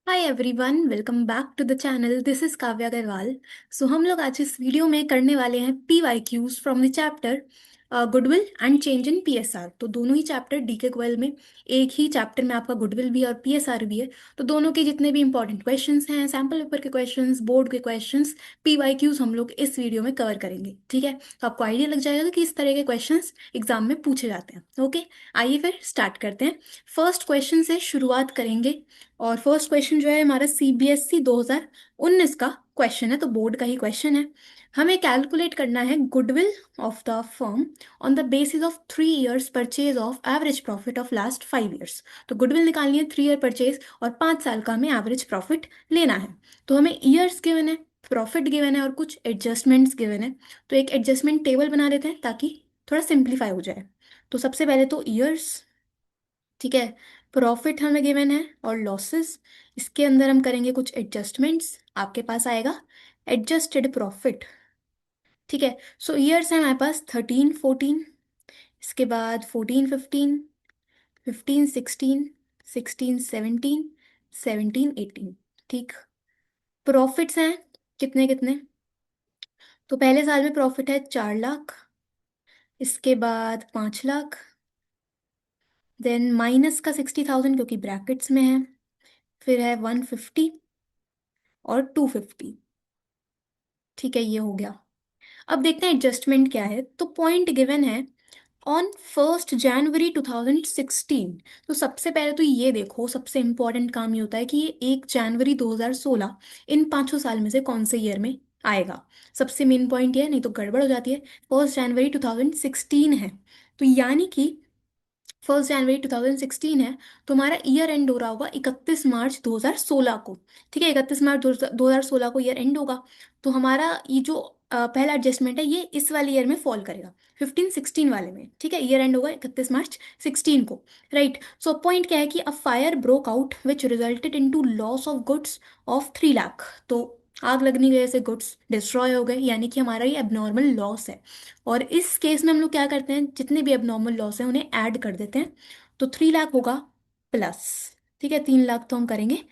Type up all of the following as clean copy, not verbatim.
Hi everyone, welcome back to the channel. This is Kavya Agarwal. So हम लोग आज इस वीडियो में करने वाले हैं PYQs from the chapter goodwill and change in PSR। तो दोनों ही चैप्टर DK गोयल में, एक ही चैप्टर में आपका गुडविल भी और PSR भी है। तो दोनों के जितने भी इंपॉर्टेंट क्वेश्चंस हैं, सैम्पल पेपर के क्वेश्चंस, बोर्ड के क्वेश्चंस, PYQs हम लोग इस वीडियो में कवर करेंगे। ठीक है, तो आपको आइडिया लग जाएगा कि इस तरह के क्वेश्चंस एग्जाम में पूछे जाते हैं। ओके, आइए फिर स्टार्ट करते हैं। फर्स्ट क्वेश्चन से शुरुआत करेंगे। और फर्स्ट क्वेश्चन जो है हमारा CBSE 2019 का क्वेश्चन है, तो बोर्ड का ही क्वेश्चन है। हमें कैलकुलेट करना है goodwill of the firm on the basis of 3 years purchase of average profit of last 5 years। तो गुडविल निकालनी है 3 year परचेज और 5 साल का हमें एवरेज प्रॉफिट लेना है। तो हमें ईयर्स गिवन है, प्रॉफिट गिवन है और कुछ एडजस्टमेंट्स गिवन है। तो एक एडजस्टमेंट टेबल बना लेते हैं ताकि थोड़ा सिंप्लीफाई हो जाए। तो सबसे पहले तो ईयर्स, ठीक है। प्रॉफिट हमें गिवन है और लॉसेस, इसके अंदर हम करेंगे कुछ एडजस्टमेंट्स। आपके पास आएगा एडजस्टेड प्रॉफिट। ठीक है, सो ईयर्स है हमारे पास 13 14, इसके बाद 14 15, 15 16, 16 17, 17 18। ठीक, प्रॉफिट्स हैं कितने कितने। तो पहले साल में प्रॉफिट है 4 लाख, इसके बाद 5 लाख, देन माइनस का 60,000 क्योंकि ब्रैकेट्स में है, फिर है 150 और 250। ठीक है, ये हो गया। अब देखते हैं एडजस्टमेंट क्या है। तो पॉइंट गिवन है ऑन 1 जनवरी 2016। तो सबसे पहले तो ये देखो, सबसे इंपॉर्टेंट काम ये होता है कि ये 1 जनवरी 2016 इन 500 साल में से कौन से ईयर में आएगा। सबसे मेन पॉइंट ये है, नहीं तो गड़बड़ हो जाती है। 1 जनवरी 2016 है, तो यानी कि 1 जनवरी 2016 है, तो हमारा ईयर एंड हो रहा होगा 31 मार्च 2016 को। ठीक है, 31 मार्च 2016 को ईयर एंड होगा। तो हमारा ये जो पहला एडजस्टमेंट है ये इस वाले ईयर में फॉल करेगा, 15 16 वाले में। ठीक है, ईयर एंड होगा 31 मार्च 16 को। राइट, सो पॉइंट क्या है कि a fire broke out which resulted in to loss of goods of 3 lakh. तो आग लगने की वजह से गुड्स डिस्ट्रॉय हो गए, यानी कि हमारा ये एबनॉर्मल लॉस है। और इस केस में हम लोग क्या करते हैं, जितने भी एबनॉर्मल लॉस हैं उन्हें ऐड कर देते हैं। तो 3 लाख होगा प्लस, ठीक है, 3 लाख तो हम करेंगे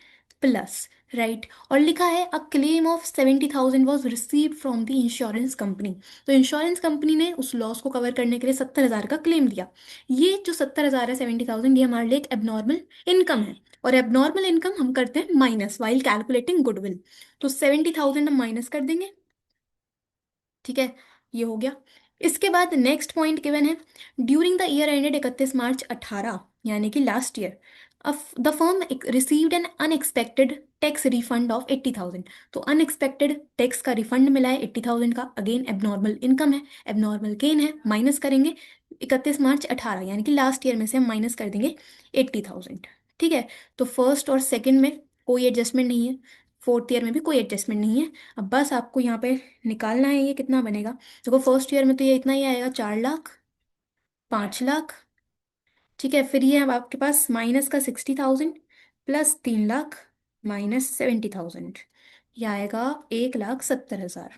प्लस। राइट, और लिखा है a claim of 70,000 was receive from the insurance company. तो इंश्योरेंस कंपनी ने उस लॉस को कवर करने के लिए 70,000 का क्लेम दिया। ये जो 70,000 है, 70,000, ये हमारे लिए एक एबनॉर्मल इनकम है। और एबनॉर्मल इनकम हम करते हैं माइनस वाइल कैलकुलेटिंग गुडविल। तो 70,000 हम माइनस कर देंगे। ठीक है, ये हो गया। इसके बाद नेक्स्ट पॉइंट गिवन है ड्यूरिंग द ईयर एंडेड 31 मार्च 18, यानी कि last year the firm received an unexpected tax refund of 80,000। तो अनएक्सपेक्टेड टैक्स का रिफंड मिला है 80,000 का। अगेन एबनॉर्मल इनकम है, एबनॉर्मल गेन है, माइनस करेंगे 31 मार्च 18, यानी कि लास्ट ईयर में से हम माइनस कर देंगे 80,000। ठीक है, तो फर्स्ट और सेकेंड में कोई एडजस्टमेंट नहीं है, फोर्थ ईयर में भी कोई एडजस्टमेंट नहीं है। अब बस आपको यहाँ पे निकालना है ये कितना बनेगा। देखो फर्स्ट ईयर में तो ये इतना ही आएगा, 4 लाख, 5 लाख। ठीक है, फिर ये अब आपके पास माइनस का 60,000 प्लस 3 लाख माइनस 70,000, ये आएगा 1,70,000।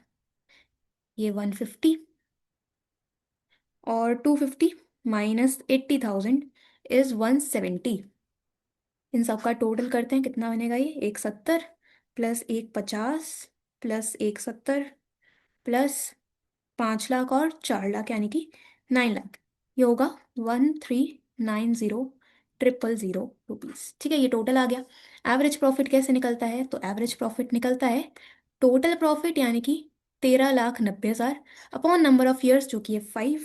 ये 150 और 250 माइनस 80,000 इज 170। इन सब का टोटल करते हैं, कितना बनेगा ये 170 प्लस 150 प्लस 170 प्लस 5 लाख और 4 लाख, यानी कि 9 लाख। ये होगा 13,90,000 ठीक है, ये टोटल आ गया। एवरेज प्रॉफिट कैसे निकलता है, तो एवरेज प्रॉफिट निकलता है टोटल प्रॉफिट, यानी कि 13,90,000 अपॉन नंबर ऑफ ईयर्स जो कि है 5।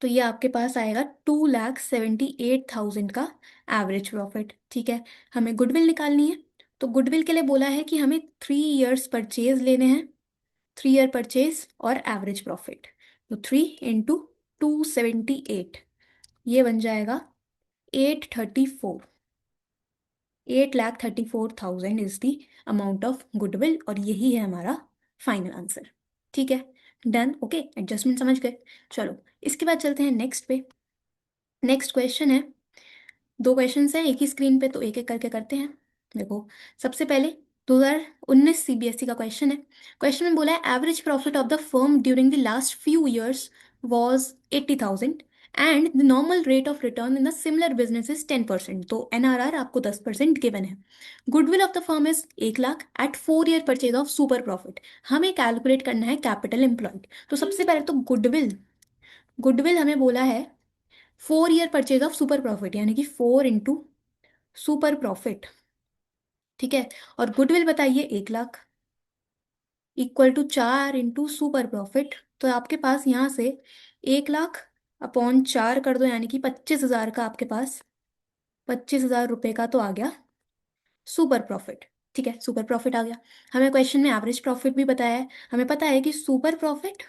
तो ये आपके पास आएगा 2,78,000 का एवरेज प्रॉफिट। ठीक है, हमें गुडविल निकालनी है। तो गुडविल के लिए बोला है कि हमें 3 years परचेज लेने हैं, 3 year परचेज और एवरेज प्रॉफिट। तो 3 × 278, ये बन जाएगा 834। 8,34,000 is the amount of goodwill, और यही है हमारा फाइनल आंसर। ठीक है, डन। ओके, एडजस्टमेंट समझ गए। चलो इसके बाद चलते हैं नेक्स्ट पे। नेक्स्ट क्वेश्चन है, दो क्वेश्चंस हैं एक ही स्क्रीन पे, तो एक एक करके करते हैं। देखो, सबसे पहले 2019 CBSE का क्वेश्चन है। क्वेश्चन में बोला है average profit of the firm during the last few years was 80,000 and the normal rate of return in the similar business is 10%। तो NRR आपको 10% गिवन है। Goodwill of the firm is 1 lakh at 4 year purchase of super profit. हमें calculate करना है capital employed. तो सबसे पहले तो गुडविल, गुडविल हमें बोला है 4 year purchase of super profit, यानी कि 4 इंटू सुपर प्रॉफिट। ठीक है, और गुडविल बताइए 1 lakh equal to 4 into super profit. तो आपके पास यहाँ से 1 लाख अपॉन 4 कर दो, यानी कि 25,000 का आपके पास 25,000 रुपये का तो आ गया सुपर प्रॉफिट। ठीक है, सुपर प्रॉफिट आ गया। हमें क्वेश्चन में एवरेज प्रॉफिट भी बताया है। हमें पता है कि super profit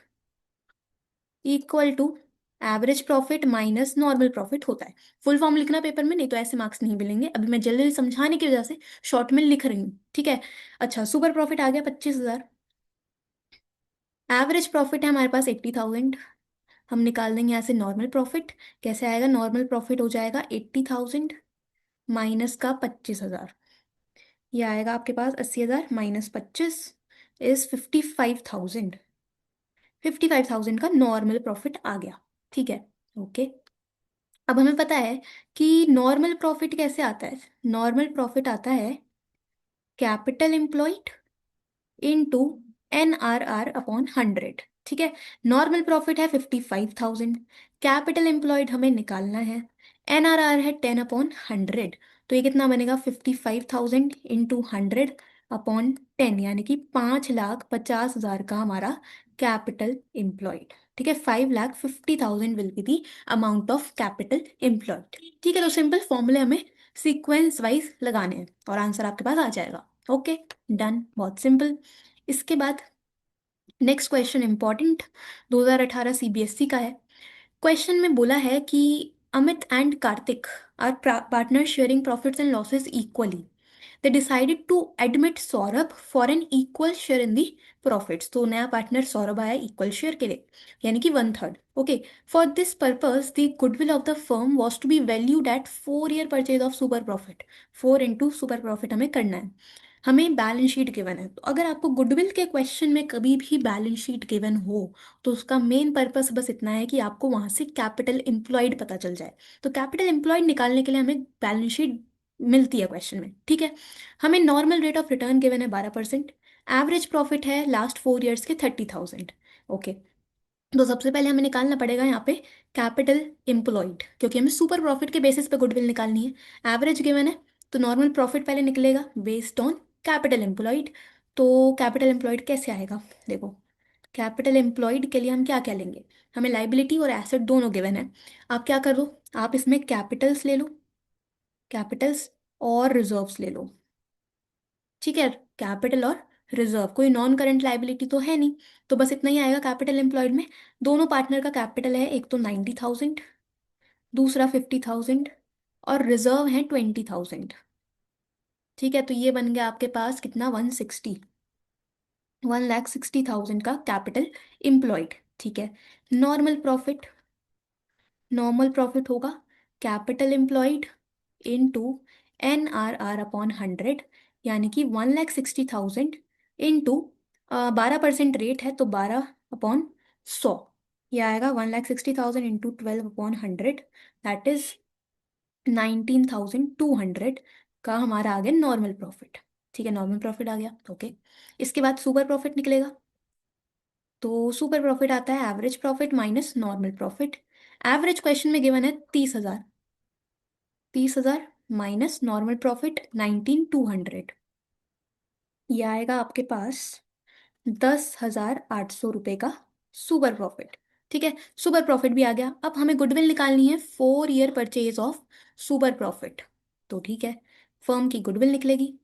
equal to average profit minus normal profit होता है। फुल फॉर्म लिखना पेपर में, नहीं तो ऐसे मार्क्स नहीं मिलेंगे। अभी मैं जल्दी जल्दी समझाने की वजह से शॉर्ट में लिख रही हूँ। ठीक है, अच्छा सुपर प्रॉफिट आ गया 25,000। एवरेज प्रॉफिट है हमारे पास 80,000। हम निकाल देंगे यहाँ से नॉर्मल प्रॉफिट। कैसे आएगा? नॉर्मल प्रॉफिट हो जाएगा 80,000 माइनस का 25,000। ये आएगा आपके पास 80,000 माइनस 25 इज 55,000। 55,000 का नॉर्मल प्रॉफिट आ गया। ठीक है, ओके। अब हमें पता है कि नॉर्मल प्रॉफिट कैसे आता है। नॉर्मल प्रॉफिट आता है capital employed into NRR upon 100। ठीक है, नॉर्मल प्रॉफिट है 55,000, कैपिटल एम्प्लॉयड हमें निकालना है, NRR है 10/100। तो ये कितना बनेगा? 55,000 इंटू 100/10, यानी कि 5,50,000 का हमारा कैपिटल एम्प्लॉयड। ठीक है, 5,50,000 will be the amount of capital employed. ठीक है, तो सिंपल फॉर्मूले हमें सीक्वेंस वाइज लगाने हैं और आंसर आपके पास आ जाएगा। ओके, डन, बहुत सिंपल। इसके बाद नेक्स्ट क्वेश्चन इंपॉर्टेंट, 2018 CBSE का है। क्वेश्चन में बोला है कि Amit and Kartik are partner sharing profits and losses equally. They decided to admit Saurabh for an equal share in the profits. तो नया पार्टनर सौरभ आया इक्वल शेयर के लिए, यानी कि 1/3। Okay, for this purpose the goodwill of the firm was to be valued at 4 year purchase of super profit. 4 into super profit हमें करना है। हमें बैलेंस शीट गिवन है। तो अगर आपको गुडविल के क्वेश्चन में कभी भी बैलेंस शीट गिवन हो तो उसका मेन पर्पस बस इतना है कि आपको वहां से कैपिटल एम्प्लॉयड पता चल जाए। तो कैपिटल एम्प्लॉयड निकालने के लिए हमें बैलेंस शीट मिलती है क्वेश्चन में। ठीक है, हमें normal rate of return given है 12%। एवरेज प्रॉफिट है लास्ट 4 ईयर्स के 30,000। ओके, तो सबसे पहले हमें निकालना पड़ेगा यहाँ पे कैपिटल एम्प्लॉयड, क्योंकि हमें सुपर प्रॉफिट के बेसिस पे गुडविल निकालनी है। एवरेज गिवन है तो नॉर्मल प्रॉफिट पहले निकलेगा बेस्ड ऑन कैपिटल एम्प्लॉयड। तो कैपिटल एम्प्लॉयड कैसे आएगा? देखो, कैपिटल एम्प्लॉयड के लिए हम क्या क्या लेंगे? हमें लाइबिलिटी और एसेट दोनों गिवन है। आप क्या कर दो, आप इसमें कैपिटल्स ले लो, कैपिटल्स और रिजर्व्स ले लो। ठीक है, कैपिटल और रिजर्व, कोई नॉन करंट लाइबिलिटी तो है नहीं। तो बस इतना ही आएगा कैपिटल एम्प्लॉयड में। दोनों पार्टनर का कैपिटल है, एक तो 90,000, दूसरा 50,000, और रिजर्व है 20,000। ठीक है, तो ये बन गया आपके पास कितना? 1,60,000 का कैपिटल एम्प्लॉयड। ठीक है, नॉर्मल प्रॉफिट, नॉर्मल प्रॉफिट होगा कैपिटल एम्प्लॉयड इनटू NRR/100, यानी कि 1,60,000 इंटू 12% रेट है तो 12/100। ये आएगा 1,60,000 इंटू 12/100, दैट इज 19,200 का हमारा आ गया नॉर्मल प्रॉफिट। ठीक है, नॉर्मल प्रॉफिट आ गया। ओके, इसके बाद सुपर प्रॉफिट निकलेगा। तो सुपर प्रॉफिट आता है average profit minus normal profit. Average question में गिवन है 30,000, 30,000 माइनस नॉर्मल प्रॉफिट 19,200। ये आएगा आपके पास 10,800 रुपये का सुपर प्रॉफिट। ठीक है, सुपर प्रॉफिट भी आ गया। अब हमें गुडविल निकालनी है 4 year purchase of super profit. तो ठीक है, फर्म की गुडविल निकलेगी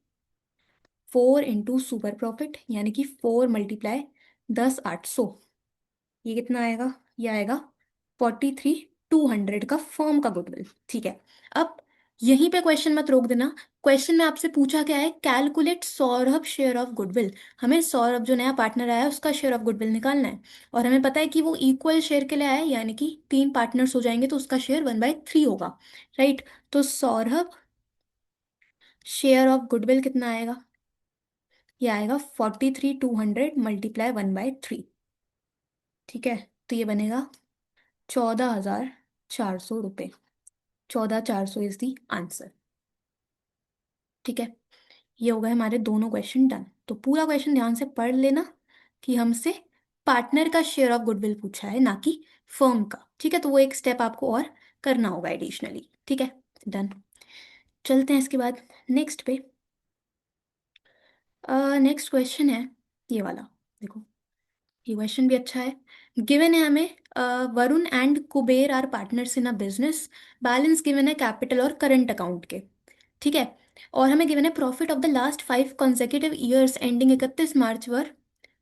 4 इंटू सुपर प्रॉफिट, यानी कि 4 × 10,800। ये कितना आएगा? ये आएगा 43,200 का फर्म का गुडविल। ठीक है, अब यहीं पे क्वेश्चन मत रोक देना। क्वेश्चन में आपसे पूछा क्या है? Calculate Saurabh share of goodwill. हमें सौरभ जो नया पार्टनर आया है उसका शेयर ऑफ गुडविल निकालना है। और हमें पता है कि वो इक्वल शेयर के लिए आया है, यानी कि 3 पार्टनर्स हो जाएंगे तो उसका शेयर 1/3 होगा। राइट, तो सौरभ शेयर ऑफ गुडविल कितना आएगा? ये आएगा 43,200 × 1/3। ठीक है, तो ये बनेगा 14,000 ₹1400। 14,400 इज द आंसर। ठीक है, ये हो गए हमारे दोनों क्वेश्चन डन। तो पूरा क्वेश्चन ध्यान से पढ़ लेना कि हमसे पार्टनर का शेयर ऑफ गुडविल पूछा है, ना कि फर्म का। ठीक है, तो वो एक स्टेप आपको और करना होगा एडिशनली। ठीक है, डन। चलते हैं इसके बाद नेक्स्ट पे। नेक्स्ट क्वेश्चन है ये वाला। देखो, ये क्वेश्चन भी अच्छा है। गिवन है हमें, Varun and Kuber are partners in a business. Balance given है कैपिटल और करंट अकाउंट के। ठीक है, और हमें गिवन है profit of the last 5 consecutive years ending 31 March were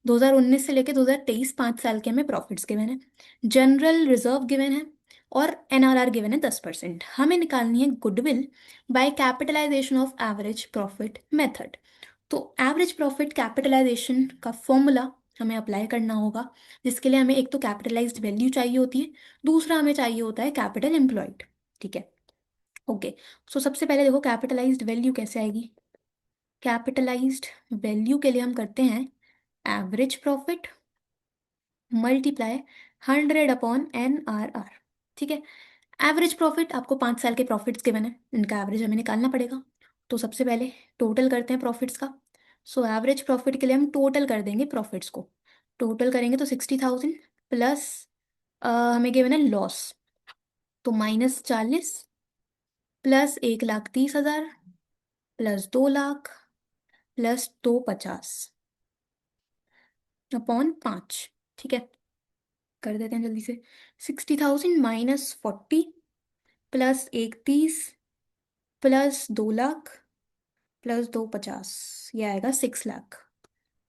2019 से लेके 2023, 5 साल के हमें प्रॉफिट्स गिवन है। जनरल रिजर्व गिवन है और एनआरआर गिवन है 10%। हमें निकालनी है goodwill by capitalisation of average profit method. तो एवरेज प्रॉफिट कैपिटलाइजेशन का फॉर्मूला हमें अप्लाई करना होगा, जिसके लिए हमें एक तो कैपिटलाइज्ड वैल्यू चाहिए होती है, दूसरा हमें चाहिए होता है कैपिटल एम्प्लॉयड। ठीक है, ओके। सो सबसे पहले देखो कैपिटलाइज्ड वैल्यू कैसे आएगी। कैपिटलाइज्ड वैल्यू के लिए हम करते हैं एवरेज प्रॉफिट मल्टीप्लाई 100/NRR। ठीक है, एवरेज प्रॉफिट आपको 5 साल के प्रॉफिट्स के बने, इनका एवरेज हमें निकालना पड़ेगा। तो सबसे पहले टोटल करते हैं प्रॉफिट्स का। सो एवरेज प्रॉफिट के लिए हम टोटल कर देंगे प्रॉफिट्स को। टोटल करेंगे तो 60,000 प्लस हमें गिवन है लॉस, तो -40 plus 1,30,000 plus 2 lakh plus 250 upon 5। ठीक है, कर देते हैं जल्दी से। 60,000 -40 प्लस 1,30 प्लस 2 लाख प्लस 250, ये आएगा 6 लाख।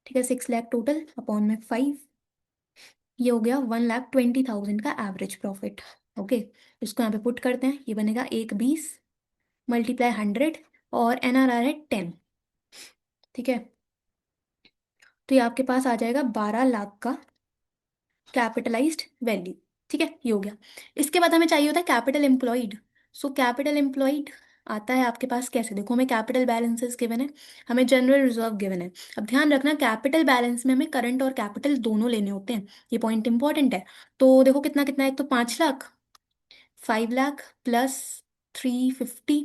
ठीक है, 6 लाख टोटल अपॉन में 5, ये हो गया 1,20,000 का एवरेज प्रॉफिट। ओके, इसको यहाँ पे पुट करते हैं, ये बनेगा 1,20 मल्टीप्लाई 100 और एनआरआर है 10। ठीक है, तो ये आपके पास आ जाएगा 12 लाख का कैपिटलाइज्ड वैल्यू। ठीक है, ये हो गया। इसके बाद हमें चाहिए होता है capital employed. So capital employed आता है आपके पास कैसे, देखो हमें कैपिटल बैलेंसेस गिवन है, हमें जनरल रिजर्व गिवन है। अब ध्यान रखना कैपिटल बैलेंस में हमें करंट और कैपिटल दोनों लेने होते हैं, ये पॉइंट इंपॉर्टेंट है। तो देखो कितना कितना है, एक तो 5 लाख, 5 लाख प्लस 350।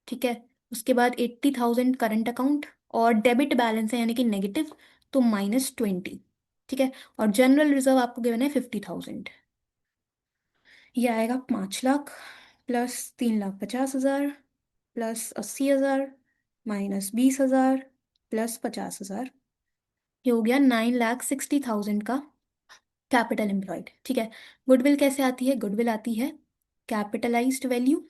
ठीक है, उसके बाद 80,000 करंट अकाउंट और डेबिट बैलेंस है यानी कि नेगेटिव, तो -20। ठीक है, और जनरल रिजर्व आपको गिवन है 50,000। ये आएगा 5 लाख प्लस 3,50,000 प्लस 80,000 -20,000 प्लस 50,000, ये हो गया 9,60,000 का कैपिटल एम्प्लॉयड। ठीक है, गुडविल कैसे आती है, गुडविल आती है capitalised value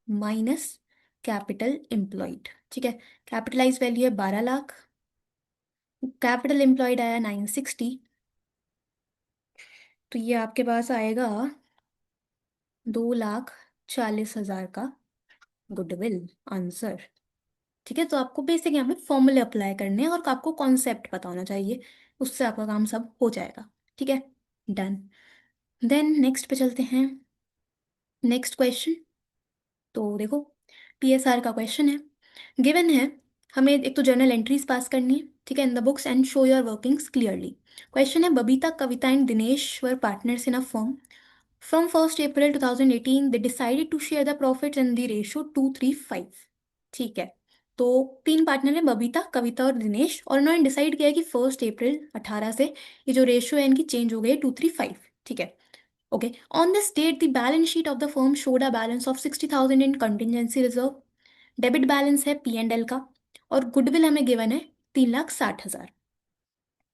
minus capital employed. ठीक है, कैपिटलाइज वैल्यू है 12 लाख, कैपिटल एम्प्लॉयड आया 960, तो ये आपके पास आएगा 2,40,000 का गुडविल आंसर। ठीक है, तो आपको बेसिक यहाँ पे फॉर्मूले अप्लाई करने हैं और आपको कॉन्सेप्ट पता होना चाहिए, उससे आपका काम सब हो जाएगा। ठीक है, डन। देन नेक्स्ट पे चलते हैं। नेक्स्ट क्वेश्चन, तो देखो पीएसआर का क्वेश्चन है। गिवन है हमें एक तो जर्नल एंट्रीज पास करनी है। ठीक है, in the books and show your workings clearly. Question है Babita, Kavita and Dinesh were partners in a firm. From 1 April 2018 they decided to share the profits in the ratio 2:3:5। ठीक है, तो 3 पार्टनर हैं बबीता, कविता और दिनेश, और उन्होंने डिसाइड किया है कि 1 अप्रैल 2018 से ये जो रेशियो है इनकी चेंज हो गई है 2:3:5। ठीक है, okay. On this date, the balance sheet of the firm showed a balance of 60,000 in contingency reserve. Debit balance है P&L का, और गुडविल हमें गिवन है 3,60,000।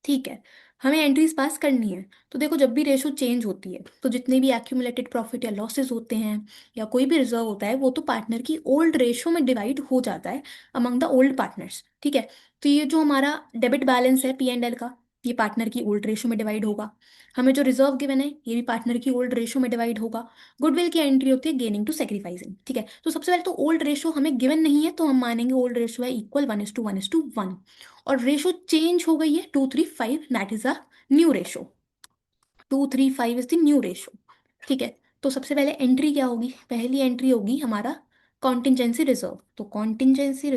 ठीक है, हमें एंट्रीज पास करनी है। तो देखो जब भी रेशो चेंज होती है तो जितने भी एक्यूमुलेटेड प्रॉफिट या लॉसेस होते हैं या कोई भी रिजर्व होता है वो तो पार्टनर की ओल्ड रेशो में डिवाइड हो जाता है अमंग द ओल्ड पार्टनर्स। ठीक है, तो ये जो हमारा डेबिट बैलेंस है P&L का, ये पार्टनर की ओल्ड रेशो में डिवाइड होगा। हमें जो रिजर्व गिवन है ये भी पार्टनर की ओल्ड रेशो में डिवाइड होगा। गुडविल की एंट्री होती है गेनिंग टू सेक्रीफाइसिंग। ठीक है, तो सबसे पहले तो ओल्ड रेशो हमें गिवन नहीं है, तो हम मानेंगे ओल्ड रेशो है इक्वल 1:1:1, और रेशो चेंज हो गई है 2:3:5, that is a new ratio. 2:3:5 is the new ratio. ठीक है, तो सबसे पहले एंट्री क्या होगी, पहली एंट्री होगी हमारा कॉन्टिंजेंसी रिजर्व। तो contingency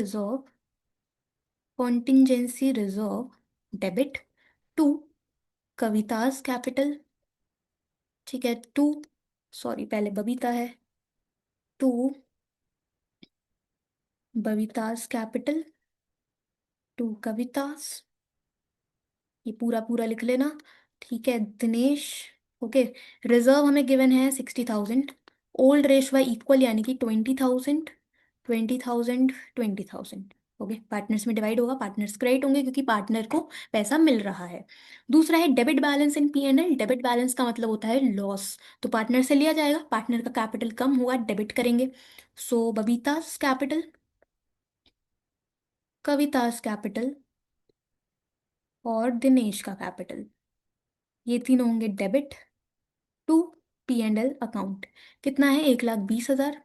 reserve debit to Kavita's capital. ठीक है, टू सॉरी, पहले बबीता है। To Babita's capital, to Kavita's, ये पूरा पूरा लिख लेना। ठीक है, दिनेश। ओके, रिजर्व हमें गिवन है 60,000। ओल्ड रेश बाय इक्वल यानी कि 20,000, 20,000, 20,000। ओके, पार्टनर्स में डिवाइड होगा, पार्टनर्स क्रेडिट होंगे क्योंकि पार्टनर को पैसा मिल रहा है। दूसरा है डेबिट बैलेंस इन P&L। डेबिट बैलेंस का मतलब होता है लॉस, तो पार्टनर से लिया जाएगा, पार्टनर का कैपिटल कम हुआ, डेबिट करेंगे। सो बबीतास कैपिटल, कवितास कैपिटल और दिनेश का कैपिटल, ये तीनों होंगे डेबिट टू P&L अकाउंट। कितना है? 1,20,000।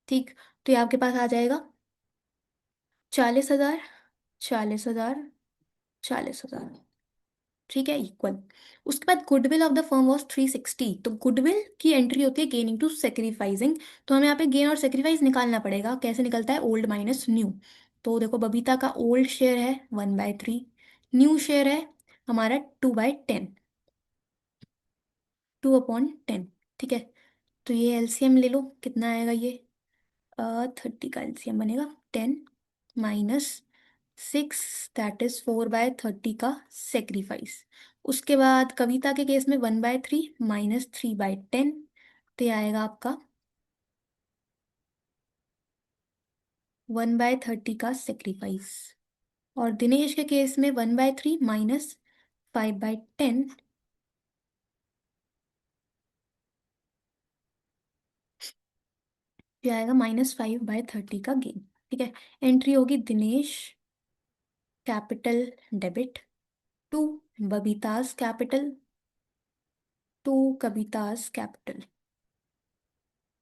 ठीक, तो ये आपके पास आ जाएगा 40,000, 40,000, 40,000। ठीक है, इक्वल। उसके बाद goodwill of the firm was 360। तो गुडविल की एंट्री होती है गेनिंग टू सेक्रीफाइसिंग। तो हमें यहाँ पे गेन और सेक्रीफाइस निकालना पड़ेगा। कैसे निकलता है? Old minus new. तो देखो, बबीता का ओल्ड शेयर है 1/3, न्यू शेयर है हमारा 2/10, 2/10। ठीक है, तो ये एलसीएम ले लो, कितना आएगा ये? 30 का एलसीएम बनेगा 10 माइनस 6, दैट इज 4/30 का सेक्रीफाइस। उसके बाद कविता के केस में 1/3 माइनस 3/10, तो ये आएगा आपका 1/30 का सेक्रीफाइस। और दिनेश के केस में 1/3 माइनस 5/10, ये आएगा -5/30 का गेन। ठीक है, एंट्री होगी Dinesh capital debit to Babita's capital to Kavita's capital.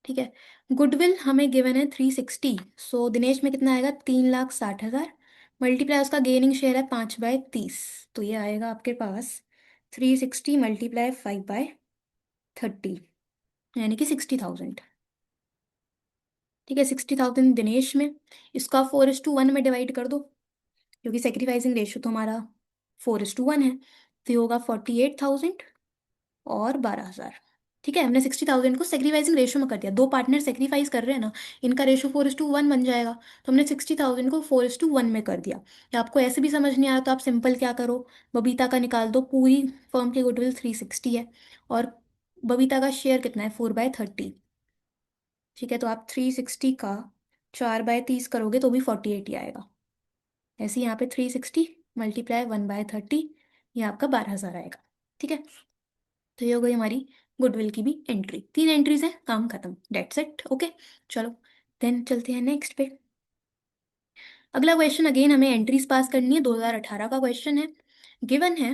ठीक है, गुडविल हमें गिवन है 360। सो दिनेश में कितना आएगा? 3,60,000 मल्टीप्लाई उसका गेनिंग शेयर है 5/30, तो ये आएगा आपके पास 360 मल्टीप्लाई 5/30 यानी कि 60,000। ठीक है, 60,000 दिनेश में, इसका 4:1 में डिवाइड कर दो क्योंकि सेक्रीफाइसिंग रेशियो तो हमारा 4:1 है, तो ये होगा 48,000 और 12,000। ठीक है, हमने 60,000 को सेक्रीफाइसिंग रेशियो में कर दिया। दो पार्टनर सेक्रीफाइस कर रहे हैं ना, इनका रेशियो 4:1 बन जाएगा, तो हमने 60,000 को 4:1 में कर दिया। या आपको ऐसे भी समझ नहीं आया तो आप सिंपल क्या करो, बबीता का निकाल दो। पूरी फर्म की गुडविल 360 है और बबीता का शेयर कितना है? 4/30। ठीक है, तो आप 360 का 4/30 करोगे तो भी 48 ही आएगा। ऐसे ही यहाँ पे 360 मल्टीप्लाई 1/30, ये आपका 12,000 आएगा। ठीक है, तो ये हो गई हमारी गुडविल की भी एंट्री। 3 एंट्रीज हैं, काम खत्म, डेट्स इट। ओके, चलो देन चलते हैं नेक्स्ट पे। अगला क्वेश्चन, अगेन हमें एंट्रीज पास करनी है, 2018 का क्वेश्चन है। गिवन है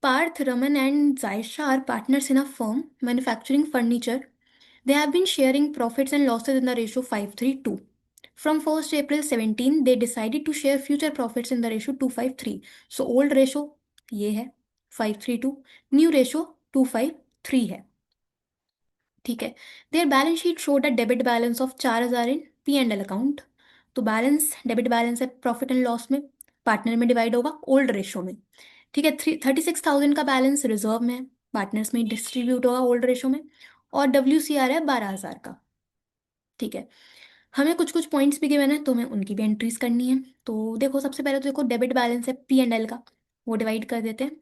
Parth, Raman and Jaisha are partners in a firm manufacturing furniture. They have been sharing profits and losses in the ratio 5:3:2. From 1st April 17, they decided to share future profits in the ratio 2:5:3. So old ratio ये है 5:3:2, new ratio 2:5:3 है। ठीक है, their balance sheet showed a debit balance of 4,000 in P&L account. तो balance, debit balance है profit and loss में, partner में divide होगा ओल्ड रेशो में। ठीक है, 36,000 का बैलेंस रिजर्व में है, पार्टनर्स में डिस्ट्रीब्यूट होगा ओल्ड रेशो में। और WCR है 12,000 का। ठीक है, हमें कुछ कुछ पॉइंट्स भी गिवन है तो हमें उनकी भी एंट्रीज करनी है। तो देखो, सबसे पहले तो देखो डेबिट बैलेंस है P&L का, वो डिवाइड कर देते हैं।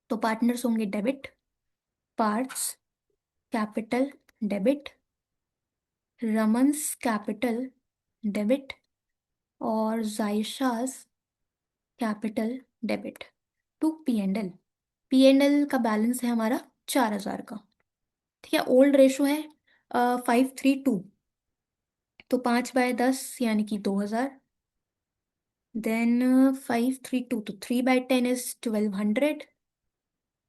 तो पार्टनर्स होंगे debit, Parth's capital debit, Raman's capital debit और Jaisha's capital debit to P&L। P&L का बैलेंस है हमारा 4,000 का। ठीक है, ओल्ड रेशो है 5:3:2, तो 5/10 यानी कि 2,000। देन 5:3:2, तो 3/10 इज 1,200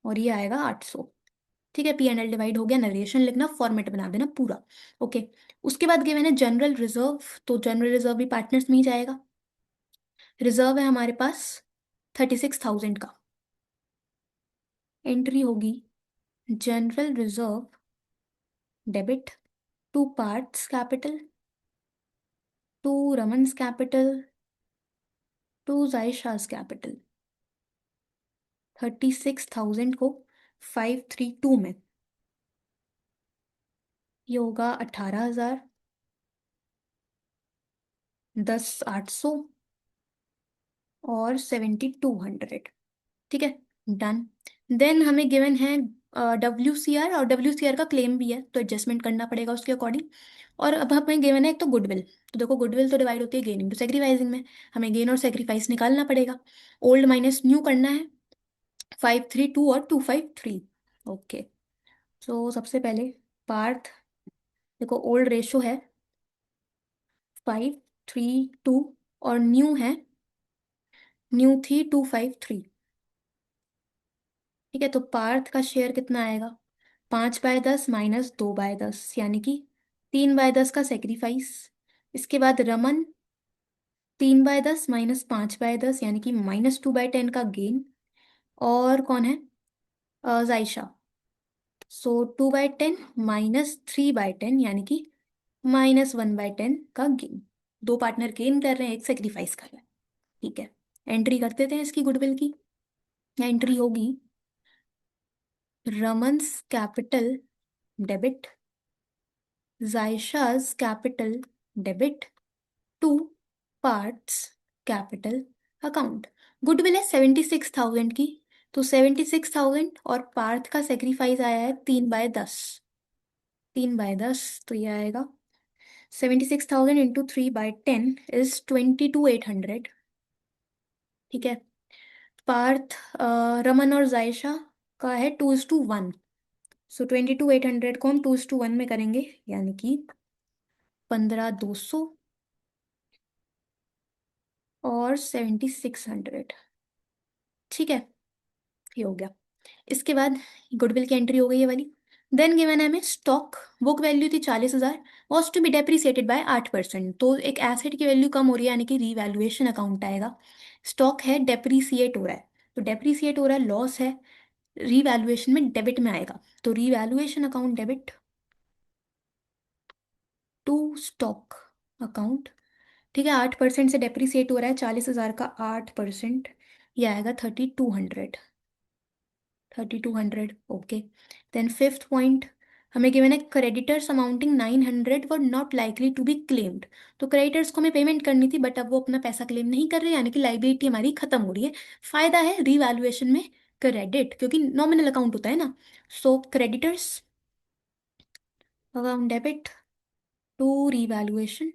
और ये आएगा 800। ठीक है, P&L डिवाइड हो गया, नरेशन लिखना, फॉर्मेट बना देना पूरा। ओके, उसके बाद गिवन है जनरल रिजर्व। तो जनरल रिजर्व भी पार्टनर्स में ही जाएगा। रिजर्व है हमारे पास 36,000 का, एंट्री होगी general reserve debit to Parth's capital to Raman's capital to Jaisha's capital. 36,000 को 5:3:2 में ये होगा 18,000, 10,800 और 7,200। ठीक है, डन। देन हमें गिवन है WCR, और WCR का क्लेम भी है तो एडजस्टमेंट करना पड़ेगा उसके अकॉर्डिंग। और अब हमें गिवन है एक तो गुडविल। तो देखो, गुडविल तो डिवाइड होती है गेन इंटू सेक्रीफाइसिंग में। हमें गेन और सेक्रीफाइस निकालना पड़ेगा। ओल्ड माइनस न्यू करना है। 532 और 253। ओके। सो सबसे पहले पार्थ, देखो ओल्ड रेशो है 532 और न्यू है, न्यू थी 253। ठीक है, तो पार्थ का शेयर कितना आएगा? 5/10 माइनस 2/10 यानी कि 3/10 का सेक्रीफाइस। इसके बाद रमन, 3/10 माइनस 5/10 यानी कि -2/10 का गेन। और कौन है? जायशा। सो 2/10 माइनस 3/10 यानी कि -1/10 का गेन। दो पार्टनर गेन कर रहे हैं, एक सेक्रीफाइस कर रहे हैं। ठीक है, एंट्री कर देते हैं इसकी गुडविल की। एंट्री होगी Raman's capital debit, Jaisha's capital debit to Parth's capital account. Goodwill है 76,000 की, तो 76,000 और पार्थ का सेक्रीफाइस आया है 3/10। 3/10 तो ये आएगा 76,000 इंटू 3/10 इज 22,800। ठीक है, पार्थ, रमन और जायशा का है 2:1। सो 22,800 को हम 2:1 में करेंगे, यानी कि 15,200 और 7,600। ठीक है, ये हो गया। इसके बाद गुडविल की एंट्री हो गई ये वाली। देन गिवन है हमें स्टॉक, बुक वैल्यू थी 40,000, was to be depreciated by 8%। तो एक एसेट की वैल्यू कम हो रही है, यानी कि रीवैल्यूएशन अकाउंट आएगा। स्टॉक है, डेप्रिसिएट हो रहा है, तो डेप्रिसिएट हो रहा है, लॉस है, रीवैल्यूएशन में डेबिट में आएगा। तो revaluation account debit to stock account. ठीक है, 8% से डेप्रिसिएट हो रहा है 40,000 का 8%, ये आएगा 3,200। 3,200, ओके। देन फिफ्थ पॉइंट, हमें गिवन है creditors amounting 900 were not likely to be claimed. तो क्रेडिटर्स को हमें पेमेंट करनी थी, बट अब वो अपना पैसा क्लेम नहीं कर रहे, यानी कि लाइबिलिटी हमारी खत्म हो रही है। फायदा है रीवैल्यूएशन में क्रेडिट, क्योंकि नॉमिनल अकाउंट होता है ना। So creditors account debit to revaluation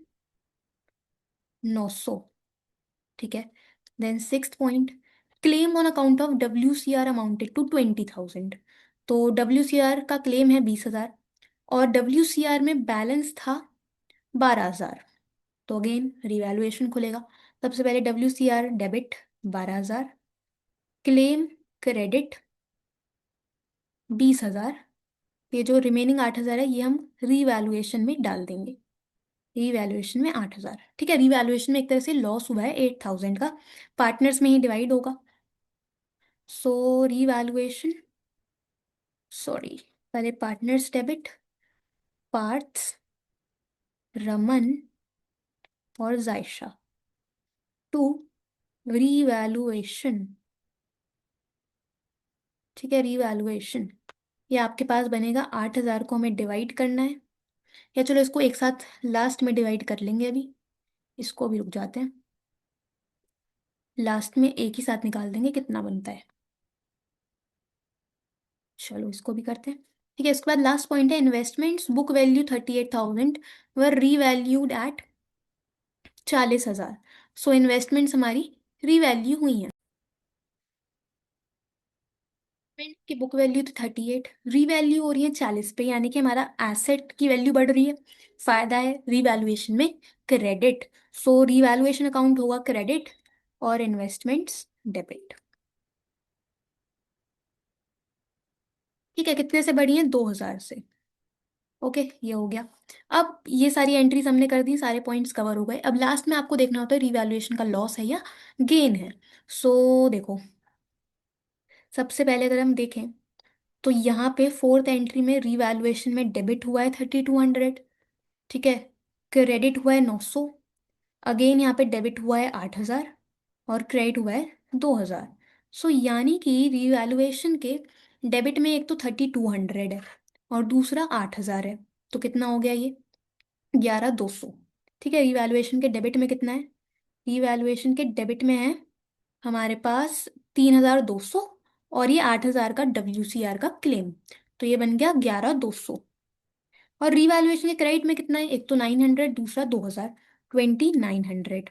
900। ठीक है, then sixth point, claim on account of WCR amounted to 20,000। तो WCR का क्लेम है 20,000 और WCR में बैलेंस था 12,000। तो अगेन रिवैल्यूएशन खुलेगा। सबसे पहले WCR डेबिट 12,000, क्लेम क्रेडिट 20,000। ये जो रिमेनिंग 8,000 है ये हम रिवैल्यूएशन में डाल देंगे। रिवैल्यूएशन में 8,000। ठीक है, रिवैल्यूएशन में एक तरह से लॉस हुआ है 8,000 का, पार्टनर्स में ही डिवाइड होगा। सो रिवैल्यूएशन, सॉरी, पहले पार्टनर्स डेबिट, पार्थ्स, रमन और जायशा टू रिवैल्यूएशन। ठीक है, रिवैल्यूएशन ये आपके पास बनेगा 8,000 को हमें डिवाइड करना है, या चलो इसको एक साथ लास्ट में डिवाइड कर लेंगे अभी। इसको भी रुक जाते हैं, लास्ट में एक ही साथ निकाल देंगे कितना बनता है। चलो इसको भी करते हैं। ठीक है, इसके बाद लास्ट पॉइंट है इन्वेस्टमेंट्स, बुक वैल्यू 38,000 वर रीवैल्यूड एट 40,000। सो इन्वेस्टमेंट्स हमारी रीवैल्यू हुई हैं। की बुक वैल्यू तो 38, रीवैल्यू हो रही है 40 पे, यानी कि हमारा एसेट की वैल्यू बढ़ रही है। फायदा है रीवैल्यूएशन में क्रेडिट। सो रीवैल्यूएशन अकाउंट होगा क्रेडिट और इन्वेस्टमेंट्स डेबिट। ठीक है, कितने से बढ़ी है? 2,000 से। ओके, ये हो गया। अब ये सारी एंट्रीज हमने कर दी, सारे पॉइंट्स कवर हो गए। अब लास्ट में आपको देखना होता है रीवैल्यूएशन का लॉस है या गेन है। सो देखो, सबसे पहले अगर हम देखें तो यहाँ पे फोर्थ एंट्री में रीवैल्यूएशन में डेबिट हुआ है 3,200। ठीक है, क्रेडिट हुआ है 900, अगेन यहाँ पे डेबिट हुआ है 8,000 और क्रेडिट हुआ है 2,000। सो यानी कि रिवैल्यूएशन के डेबिट में एक तो 3,200 है और दूसरा 8,000 है। तो कितना हो गया ये? 11,200। ठीक है, रिवैल्यूएशन के डेबिट में कितना है? रिवैल्यूएशन के डेबिट में है हमारे पास 3,200, और ये 8,000 का WCR का क्लेम। तो ये बन गया 11,200। और रिवैल्यूएशन के क्रेडिट में कितना है? एक तो 900, दूसरा 2,000, 2,900।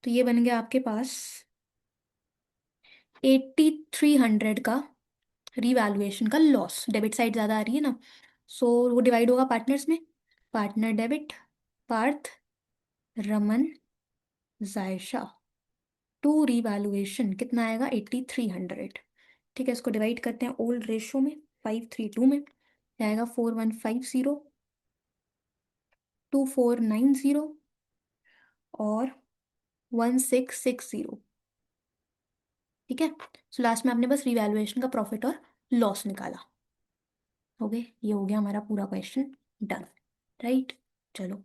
तो ये बन गया आपके पास 8,300 का रिवैल्यूएशन का लॉस। डेबिट साइड ज़्यादा आ रही है ना, सो वो डिवाइड होगा पार्टनर्स में। Partner debit, Parth, Raman, Jaisha, to revaluation कितना आएगा? 8,300। ठीक है, इसको डिवाइड करते हैं ओल्ड रेशो में, 532 में। क्या आएगा? 4,150, 2,490 और 1,660। ठीक है, सो लास्ट में आपने बस रिवैल्यूएशन का प्रॉफिट और लॉस निकाला। हो गए, ये हो गया हमारा पूरा क्वेश्चन डन। राइट, चलो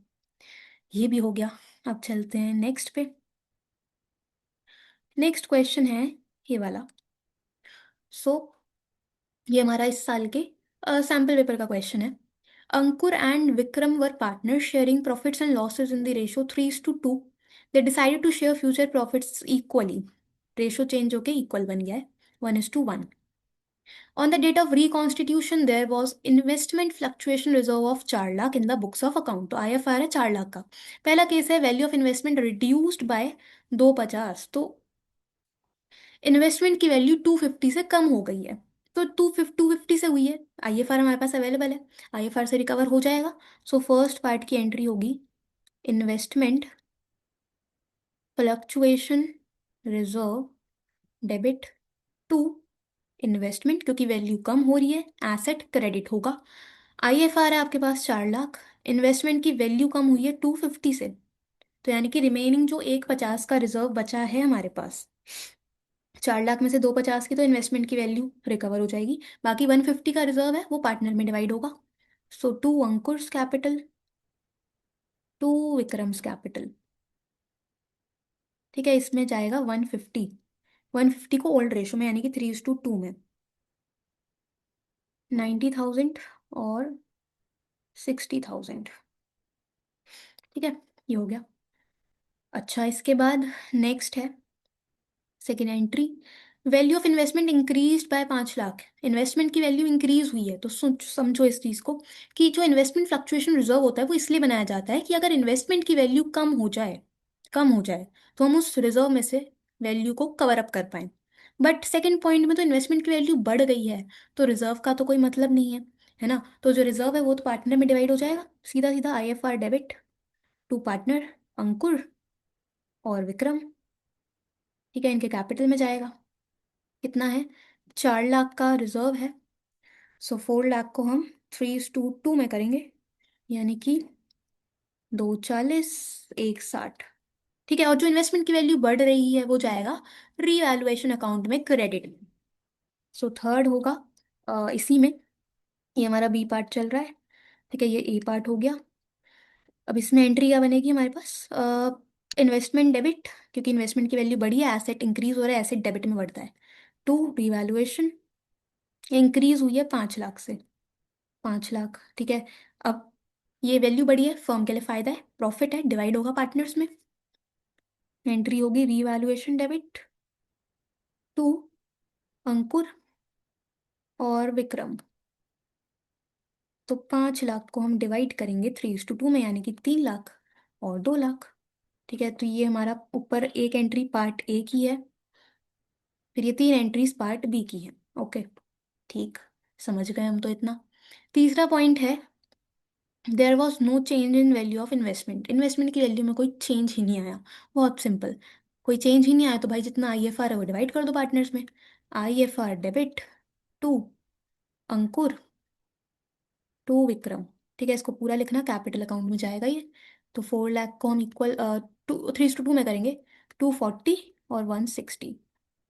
ये भी हो गया। अब चलते हैं नेक्स्ट पे। नेक्स्ट क्वेश्चन है ये वाला। सो ये हमारा इस साल के सैम्पल पेपर का क्वेश्चन है। Ankur and Vikram were partner sharing profits and losses in the ratio 3:2। They decided to share future profits equally. Ratio change होके इक्वल बन गया है, 1:1। On the date of reconstitution, there was investment fluctuation reserve of 4 lakh in the books of account। तो IFR है 4 लाख का। पहला case है value of investment reduced by 250। तो इन्वेस्टमेंट की वैल्यू 250 से कम हो गई है। तो 250 से हुई है, IFR हमारे पास अवेलेबल है, IFR से रिकवर हो जाएगा। सो फर्स्ट पार्ट की एंट्री होगी investment fluctuation reserve debit to investment, क्योंकि वैल्यू कम हो रही है, एसेट क्रेडिट होगा। IFR है आपके पास 4 लाख, इन्वेस्टमेंट की वैल्यू कम हुई है 250 से, तो यानी कि रिमेनिंग जो 150 का रिजर्व बचा है हमारे पास, 4 लाख में से 250 की तो इन्वेस्टमेंट की वैल्यू रिकवर हो जाएगी, बाकी 150 का रिजर्व है वो पार्टनर में डिवाइड होगा। So to Ankur's capital, to Vikram's capital. ठीक है, इसमें जाएगा 150, 150 को ओल्ड रेशो में यानी कि 3:2 में, 90,000 और 60,000। ठीक है, ये हो गया। अच्छा, इसके बाद नेक्स्ट है second entry. Value of investment increase by 5 lakh. Investment की वैल्यू इंक्रीज हुई है, तो समझो इस चीज़ को कि जो इन्वेस्टमेंट फ्लक्चुएशन रिजर्व होता है वो इसलिए बनाया जाता है कि अगर इन्वेस्टमेंट की वैल्यू कम हो जाए तो हम उस रिजर्व में से वैल्यू को कवर अप कर पाए। बट सेकेंड पॉइंट में तो इन्वेस्टमेंट की वैल्यू बढ़ गई है, तो रिजर्व का तो कोई मतलब नहीं है ना। तो जो रिजर्व है वो तो पार्टनर में डिवाइड हो जाएगा, सीधा सीधा IFR डेबिट टू पार्टनर अंकुर और विक्रम। ठीक है, इनके कैपिटल में जाएगा। कितना है? 4 लाख का रिजर्व है, सो 4 लाख को हम 3:2 में करेंगे, यानी कि 240, 160। ठीक है, और जो इन्वेस्टमेंट की वैल्यू बढ़ रही है वो जाएगा रीवैल्यूएशन अकाउंट में, क्रेडिट में। सो थर्ड होगा इसी में। ये हमारा बी पार्ट चल रहा है। ठीक है, ये ए पार्ट हो गया। अब इसमें एंट्री क्या बनेगी हमारे पास? इन्वेस्टमेंट डेबिट, क्योंकि इन्वेस्टमेंट की वैल्यू बढ़ी है, एसेट इंक्रीज हो रहा है, एसेट डेबिट में बढ़ता है। टू रिवैल्यूएशन, इंक्रीज हुई है 5 लाख से, 5 लाख। ठीक है, अब ये वैल्यू बढ़ी है, फर्म के लिए फायदा है, प्रॉफिट है, डिवाइड होगा पार्टनर्स में। एंट्री होगी रीवैल्यूएशन डेबिट टू अंकुर और विक्रम। तो 5 लाख को हम डिवाइड करेंगे 3:2 में, यानी कि 3 लाख और 2 लाख। ठीक है, तो ये हमारा ऊपर एक एंट्री पार्ट ए की है, फिर ये 3 एंट्रीज पार्ट बी की है। ओके, ठीक, समझ गए हम तो इतना। तीसरा पॉइंट है there was no change in value of investment. Investment की वैल्यू में कोई चेंज ही नहीं आया। बहुत सिंपल, कोई चेंज ही नहीं आया तो भाई जितना IFR है वो डिवाइड कर दो पार्टनर्स में। IFR debit to Ankur to Vikram. ठीक है, इसको पूरा लिखना, कैपिटल अकाउंट में जाएगा ये। तो 4 लाख को हम इक्वल 3:2 में करेंगे, 240 और 160।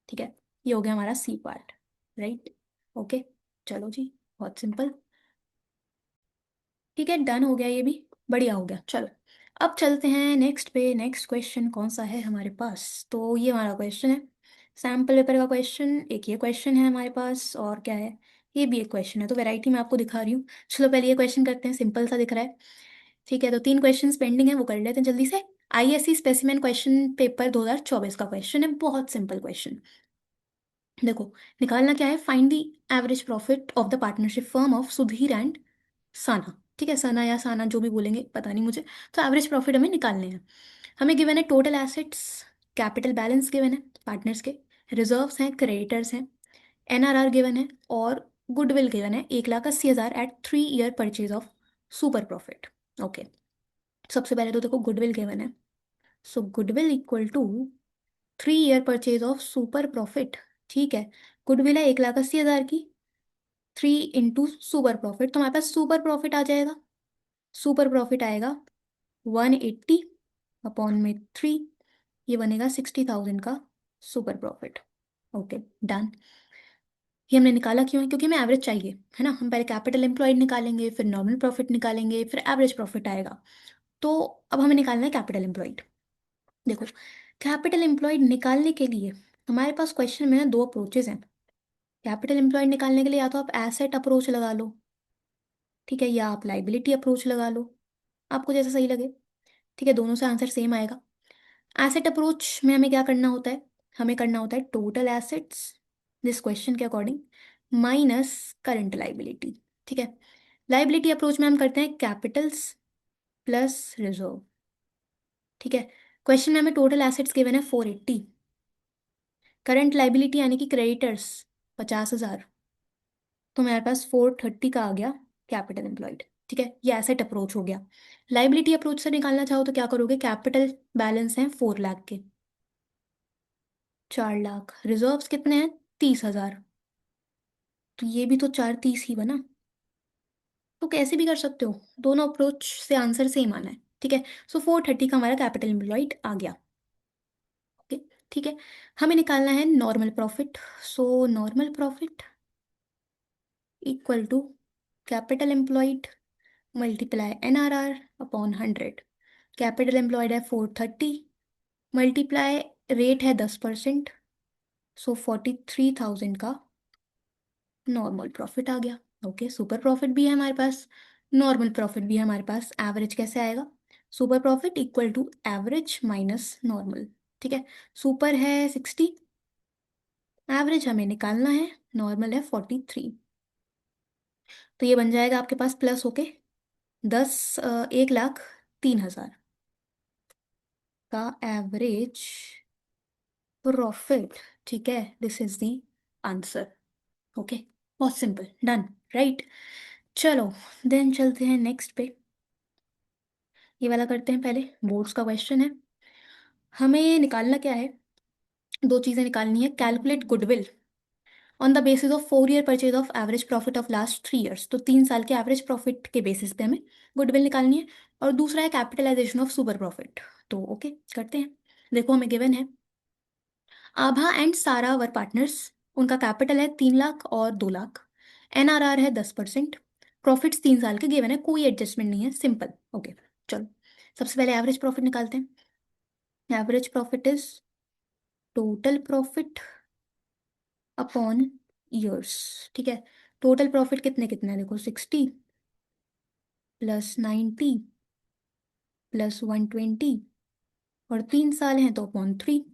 ठीक है, ये हो गया हमारा सी पार्ट। राइट, ओके, चलो जी, बहुत सिंपल। ठीक है, डन हो गया, ये भी बढ़िया हो गया। चलो अब चलते हैं नेक्स्ट पे। नेक्स्ट क्वेश्चन कौन सा है हमारे पास? तो ये हमारा क्वेश्चन है सैम्पल पेपर का क्वेश्चन। एक ये क्वेश्चन है हमारे पास, और क्या है, ये भी एक क्वेश्चन है, तो वैरायटी मैं आपको दिखा रही हूँ। चलो पहले ये क्वेश्चन करते हैं, सिंपल सा दिख रहा है। ठीक है, तो 3 क्वेश्चन पेंडिंग है, वो कर लेते हैं जल्दी से। आईएससी स्पेसिमेन क्वेश्चन पेपर 2024 का क्वेश्चन है, बहुत सिंपल क्वेश्चन। देखो, निकालना क्या है, find the average profit of the partnership firm of Sudhir and Sana. ठीक है, सना या साना जो भी बोलेंगे पता नहीं मुझे। तो एवरेज प्रॉफिट हमें निकालने हैं। हमें गिवन है total assets, capital balance given है पार्टनर्स के, रिजर्व्स हैं, क्रेडिटर्स हैं, एनआरआर गिवन है, और गुडविल गिवन है 1,80,000 at 3 year purchase of super profit. Okay, सबसे पहले तो देखो गुडविल गिवन है, so goodwill equal to 3 year purchase of super profit. ठीक है, गुडविल है 1,80,000 की, 3 इंटू सुपर प्रॉफिट, तो हमारे पास सुपर प्रॉफिट आ जाएगा। सुपर प्रॉफिट आएगा 180 अपॉन में 3, ये बनेगा 60,000 का सुपर प्रॉफिट। Okay, done. ये हमने निकाला क्यों है, क्योंकि हमें एवरेज चाहिए, है ना। हम पहले कैपिटल एम्प्लॉयड निकालेंगे, फिर नॉर्मल प्रॉफिट निकालेंगे, फिर एवरेज प्रॉफिट आएगा। तो अब हमें निकालना है कैपिटल एम्प्लॉयड। देखो, कैपिटल एम्प्लॉयड निकालने के लिए हमारे पास क्वेश्चन में ना 2 अप्रोचेज हैं। कैपिटल एम्प्लॉयड निकालने के लिए या तो आप एसेट अप्रोच लगा लो, ठीक है, या आप लाइबिलिटी अप्रोच लगा लो, आपको जैसा सही लगे। ठीक है, दोनों से आंसर सेम आएगा। एसेट अप्रोच में हमें क्या करना होता है, हमें करना होता है टोटल एसेट्स दिस क्वेश्चन के अकॉर्डिंग माइनस करंट लाइबिलिटी। ठीक है, लाइबिलिटी अप्रोच में हम करते हैं कैपिटल्स प्लस रिजर्व। ठीक है, क्वेश्चन में हमें टोटल एसेट्स गिवन है 480, करंट लाइबिलिटी यानी कि क्रेडिटर्स 50,000, तो मेरे पास 430 का आ गया कैपिटल एम्प्लॉयड। ठीक है, ये एसेट अप्रोच हो गया। लाइबिलिटी अप्रोच से निकालना चाहो तो क्या करोगे, कैपिटल बैलेंस है 4 लाख के, 4 लाख, रिजर्व्स कितने हैं 30,000, तो ये भी तो 430 ही बना। तो कैसे भी कर सकते हो, दोनों अप्रोच से आंसर सेम आना है। ठीक है, सो 430 का हमारा कैपिटल एम्प्लॉयड आ गया। ओके, ठीक है, हमें निकालना है normal profit. So normal profit equal to capital employed multiply NRR upon 100। Capital employed है 430, मल्टीप्लाई रेट है 10%, सो 43,000 का नॉर्मल प्रॉफिट आ गया। ओके, सुपर प्रॉफिट भी है हमारे पास, नॉर्मल प्रॉफिट भी है हमारे पास। एवरेज कैसे आएगा, super profit equal to average minus normal. ठीक है, सुपर है 60, एवरेज हमें निकालना है, नॉर्मल है 43, तो ये बन जाएगा आपके पास प्लस होके 1,03,000 का एवरेज प्रॉफिट। ठीक है, this is the answer. Okay, बहुत सिंपल, डन, राइट। चलो देन चलते हैं नेक्स्ट पे। ये वाला करते हैं पहले, बोर्ड्स का क्वेश्चन है। हमें निकालना क्या है, 2 चीज़ें निकालनी है। Calculate goodwill on the basis of 4 year purchase of average profit of last 3 years, तो 3 साल के एवरेज प्रॉफिट के बेसिस पे हमें गुडविल निकालनी है। और दूसरा है कैपिटलाइजेशन ऑफ सुपर प्रॉफिट। तो ओके, करते हैं। देखो, हमें गिवन है आभा एंड सारा वर पार्टनर्स, उनका कैपिटल है 3 लाख और 2 लाख, एनआरआर है 10%, प्रॉफिट्स 3 साल के गिवन है, कोई एडजस्टमेंट नहीं है, सिंपल। ओके, चलो सबसे पहले एवरेज प्रॉफिट निकालते हैं। Average profit is total profit upon years. ठीक है, टोटल प्रॉफिट कितने कितने हैं, देखो 60 प्लस 90 प्लस 120, और 3 साल हैं तो अपॉन 3,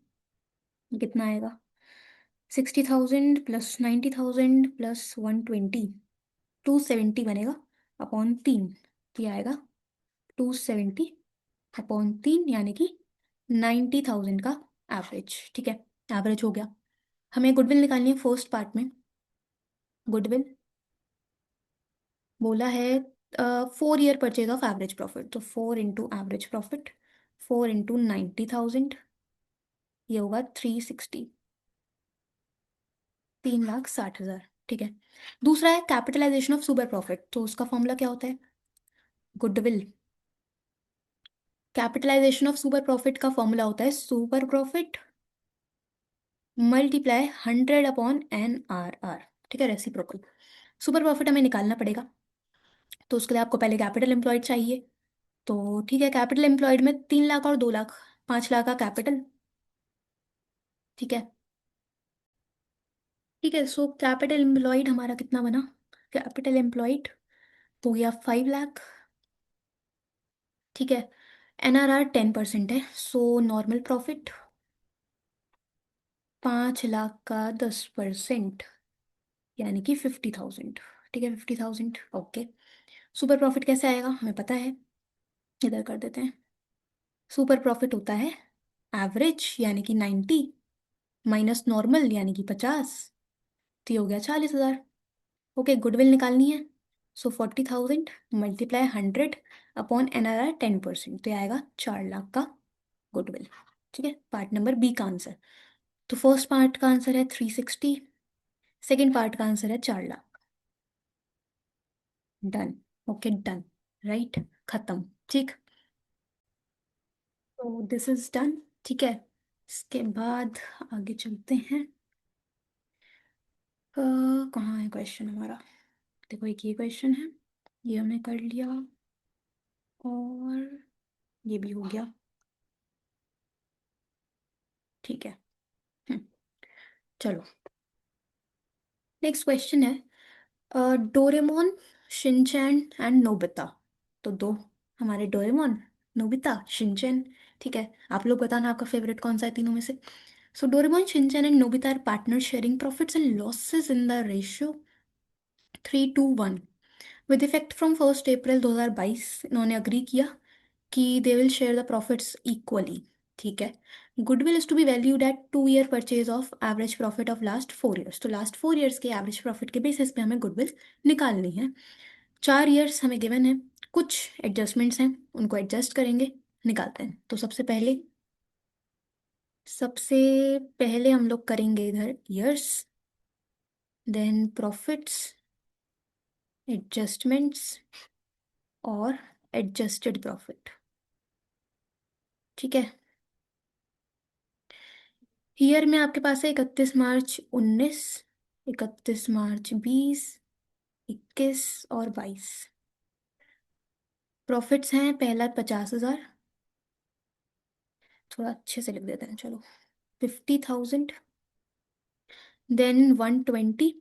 कितना आएगा, 60,000 प्लस 90,000 प्लस 120, 270 बनेगा अपॉन 3, ये आएगा 270 अपॉन 3, यानी कि 90,000 का एवरेज। ठीक है, एवरेज हो गया। हमें गुडविल निकालनी है फर्स्ट पार्ट में। गुडविल बोला है 4 year purchase of average profit, तो 4 इंटू एवरेज प्रॉफिट, 4 इंटू 90,000, ये होगा 360, 3,60,000। ठीक है, दूसरा है कैपिटलाइजेशन ऑफ सुपर प्रॉफिट, तो उसका फॉर्मूला क्या होता है, goodwill, capitalisation of super profit का फॉर्मूला होता है super profit multiply 100 upon NRR। ठीक है, रेसिप्रोकल। सुपर प्रॉफिट हमें निकालना पड़ेगा, तो उसके लिए आपको पहले कैपिटल एम्प्लॉयड चाहिए। तो ठीक है, कैपिटल एम्प्लॉयड में 3 लाख और 2 लाख, 5 लाख का कैपिटल। ठीक है, ठीक है, सो कैपिटल एम्प्लॉयड हमारा कितना बना? कैपिटल एम्प्लॉयड हो गया 5 लाख। ठीक है, NRR 10% है, सो नॉर्मल प्रॉफिट 5 लाख का 10%, यानी कि 50,000। ठीक है, 50,000। ओके, सुपर प्रॉफिट कैसे आएगा हमें पता है, इधर कर देते हैं। सुपर प्रॉफिट होता है एवरेज यानी कि 90 माइनस नॉर्मल यानी कि 50, तो ये हो गया 40,000। ओके, गुडविल निकालनी है, सो 40,000 मल्टीप्लाई 100 अपॉन NRR 10%, तो ये आएगा 4 लाख का गुडविल। ठीक है, पार्ट नंबर बी का आंसर। तो फर्स्ट पार्ट का आंसर है 360, सेकेंड पार्ट का आंसर है 4 lakh. Done. Okay done. Right, खत्म। ठीक, तो दिस इज डन। ठीक है, इसके बाद आगे चलते हैं। कहाँ है क्वेश्चन हमारा? देखो, एक ये क्वेश्चन है, ये हमने कर लिया, और ये भी हो गया। ठीक है। हम्म, चलो, नेक्स्ट क्वेश्चन है, डोरेमोन, शिनचैन एंड नोबिता। तो दो हमारे डोरेमोन, नोबिता, शिनचैन। ठीक है, आप लोग बताना आपका फेवरेट कौन सा है तीनों में से। So Doraemon, Shinchan and Nobita are partner sharing profits and losses in the ratio 3:1। With effect from 1 April 2022 इन्होंने अग्री किया कि they will share the profits equally. ठीक है, goodwill is to be valued at 2 year purchase of average profit of last 4 years. तो last 4 years के average profit के basis पे हमें गुडविल निकालनी है। 4 ईयर्स हमें गिवन है, कुछ एडजस्टमेंट्स हैं, उनको एडजस्ट करेंगे, निकालते हैं। तो सबसे पहले हम लोग करेंगे इधर ईयर्स, देन प्रॉफिट्स, एडजस्टमेंट्स और एडजस्टेड प्रॉफिट। ठीक है, ईयर में आपके पास है 31 मार्च 19, 31 मार्च 20, 21 और 22। प्रॉफिट्स हैं, पहला 50,000, थोड़ा अच्छे से लिख देते हैं चलो, 50,000, देन 120,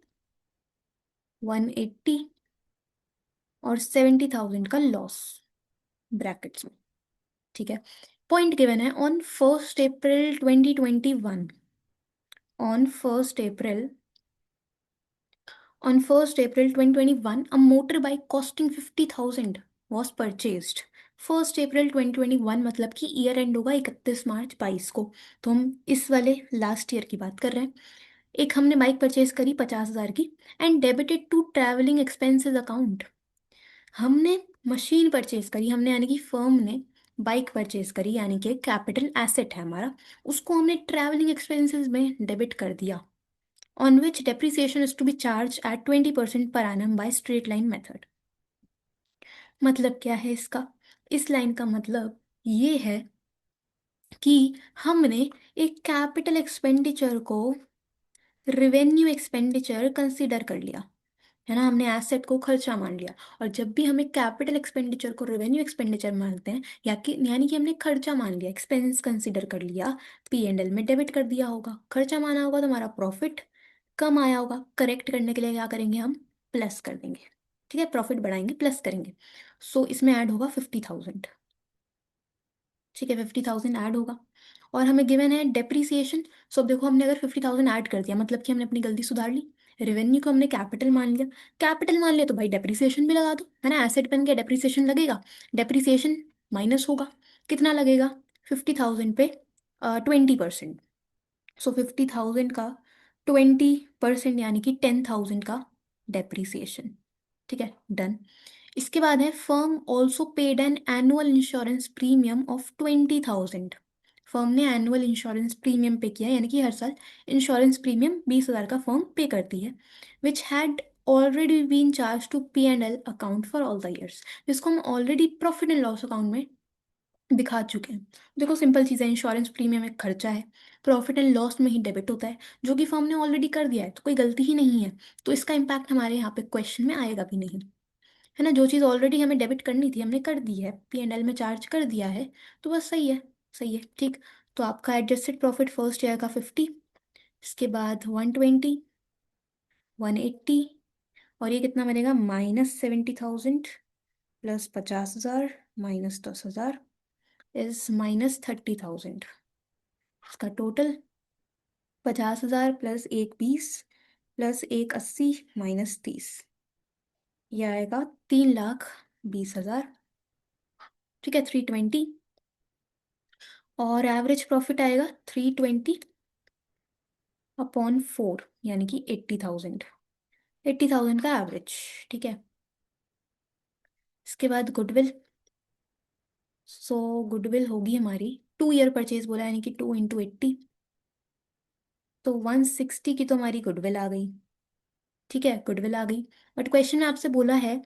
180 और 70,000 का लॉस ब्रैकेट्स में। ठीक है, पॉइंट गिवन है, on first April On 1st April 2021, a motorbike costing 50,000 was purchased. 1st April 2021 मतलब कि ईयर एंड होगा 31 मार्च 22 को। तो हम इस वाले लास्ट ईयर की बात कर रहे हैं। एक हमने बाइक परचेज करी 50,000 की, and debited to travelling expenses account. हमने मशीन परचेज करी, हमने यानी कि फर्म ने बाइक परचेज करी, यानी कि कैपिटल एसेट है हमारा, उसको हमने ट्रैवलिंग एक्सपेंसेस में डेबिट कर दिया, on which depreciation is to be charged at 20% per annum by straight line method। मतलब क्या है इसका? इस लाइन का मतलब ये है कि हमने एक कैपिटल एक्सपेंडिचर को रिवेन्यू एक्सपेंडिचर कंसीडर कर लिया, है ना, हमने एसेट को खर्चा मान लिया। और जब भी हमें कैपिटल एक्सपेंडिचर को रेवेन्यू एक्सपेंडिचर मानते हैं, यानी कि हमने खर्चा मान लिया, एक्सपेंस कंसीडर कर लिया, P&L में डेबिट कर दिया होगा, खर्चा माना होगा, तो हमारा प्रॉफिट कम आया होगा। करेक्ट करने के लिए क्या करेंगे हम? प्लस कर देंगे। ठीक है, प्रॉफिट बढ़ाएंगे, प्लस करेंगे। सो इसमें ऐड होगा 50,000। ठीक है, 50,000 ऐड होगा, और हमें गिवन है डेप्रीसिएशन। सो अब देखो, हमने अगर 50,000 ऐड कर दिया मतलब कि हमने अपनी गलती सुधार ली। रेवेन्यू को हमने कैपिटल मान लिया, कैपिटल मान लिया तो भाई डेप्रीसिएशन भी लगा दो, है ना, एसेट बन गया, डेप्रीसिएशन लगेगा। डेप्रीसिएशन माइनस होगा, कितना लगेगा? 50,000 पे 20%। सो 50,000 का 20% यानी कि 10,000 का डेप्रीसिएशन। ठीक है, डन। इसके बाद है, firm also paid an annual insurance premium of 20,000। Firm ने एनुअल इंश्योरेंस प्रीमियम पे किया, यानी कि हर साल इंश्योरेंस प्रीमियम 20,000 का फर्म पे करती है, which had already been charged to P&L account for all the years, जिसको हम already profit and loss account में दिखा चुके हैं। देखो, सिंपल चीज़ है, इंश्योरेंस प्रीमियम एक खर्चा है, प्रॉफिट एंड लॉस में ही डेबिट होता है, जो कि फर्म ने ऑलरेडी कर दिया है, तो कोई गलती ही नहीं है। तो इसका इम्पैक्ट हमारे यहाँ पे क्वेश्चन में आएगा भी नहीं, है ना, जो चीज़ ऑलरेडी हमें डेबिट करनी थी हमने कर दी है, P&L में चार्ज कर दिया है, तो बस सही है। सही है, ठीक। तो आपका एडजस्टेड प्रॉफिट फर्स्ट ईयर का 50, इसके बाद 120, 180, और ये कितना बनेगा, -70,000 प्लस 50,000 माइनस 10,000 इज -30,000। इसका टोटल 50,000 प्लस एक 20 प्लस एक 80 माइनस 30, ये आएगा 3,20,000। ठीक है, 320। और एवरेज प्रॉफिट आएगा 320 अपॉन 4, यानी कि 80,000। 80,000 का एवरेज। ठीक है, इसके बाद गुडविल। सो गुडविल होगी हमारी 2 ईयर परचेज बोला, यानी कि 2 × 80, तो 160 की तो हमारी गुडविल आ गई। ठीक है, गुडविल आ गई। बट क्वेश्चन में आपसे बोला है